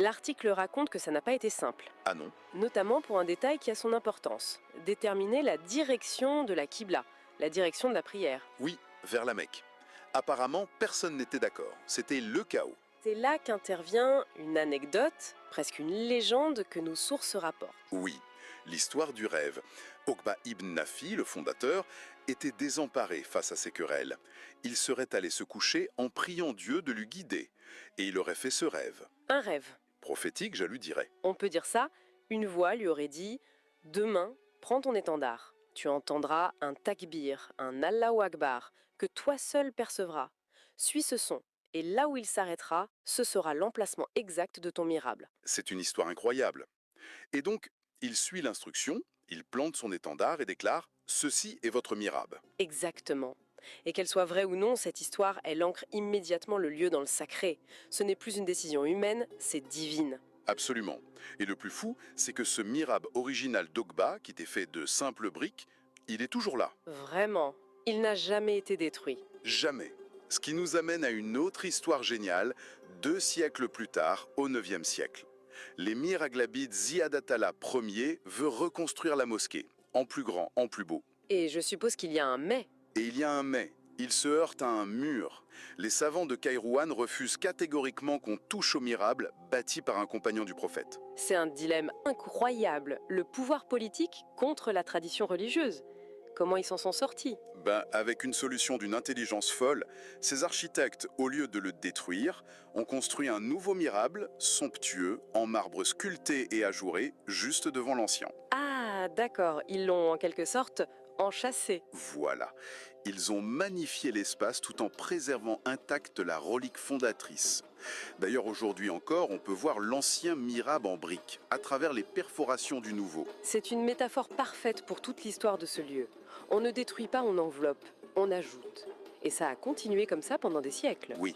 L'article raconte que ça n'a pas été simple, Ah non? notamment pour un détail qui a son importance, déterminer la direction de la Qibla, la direction de la prière. Oui, vers la Mecque. Apparemment, personne n'était d'accord. C'était le chaos. C'est là qu'intervient une anecdote, presque une légende que nos sources rapportent. Oui, l'histoire du rêve. Okba ibn Nafi, le fondateur, était désemparé face à ces querelles. Il serait allé se coucher en priant Dieu de lui guider. Et il aurait fait ce rêve. Un rêve. Prophétique, je lui dirais. On peut dire ça, une voix lui aurait dit « Demain, prends ton étendard. Tu entendras un takbir, un Allahu Akbar, que toi seul percevras. Suis ce son, et là où il s'arrêtera, ce sera l'emplacement exact de ton mirable. C'est une histoire incroyable. Et donc, il suit l'instruction, il plante son étendard et déclare « Ceci est votre mirabe ». » Exactement. Et qu'elle soit vraie ou non, cette histoire, elle ancre immédiatement le lieu dans le sacré. Ce n'est plus une décision humaine, c'est divine. Absolument. Et le plus fou, c'est que ce mirabe original d'Okba, qui était fait de simples briques, il est toujours là. Vraiment, il n'a jamais été détruit. Jamais. Ce qui nous amène à une autre histoire géniale, 2 siècles plus tard, au 9e siècle. L'émir aghlabide Ziad Attallah Ier veut reconstruire la mosquée, en plus grand, en plus beau. Et je suppose qu'il y a un mais. Et il y a un mais. Il se heurte à un mur. Les savants de Kairouan refusent catégoriquement qu'on touche au mirable bâti par un compagnon du prophète. C'est un dilemme incroyable, le pouvoir politique contre la tradition religieuse. Comment ils s'en sont sortis? Avec une solution d'une intelligence folle, ces architectes, au lieu de le détruire, ont construit un nouveau mirable, somptueux, en marbre sculpté et ajouré, juste devant l'ancien. Ah, d'accord, ils l'ont en quelque sorte enchâssé. Voilà. Ils ont magnifié l'espace tout en préservant intacte la relique fondatrice. D'ailleurs, aujourd'hui encore, on peut voir l'ancien mirabe en briques, à travers les perforations du nouveau. C'est une métaphore parfaite pour toute l'histoire de ce lieu. On ne détruit pas, on enveloppe, on ajoute. Et ça a continué comme ça pendant des siècles. Oui,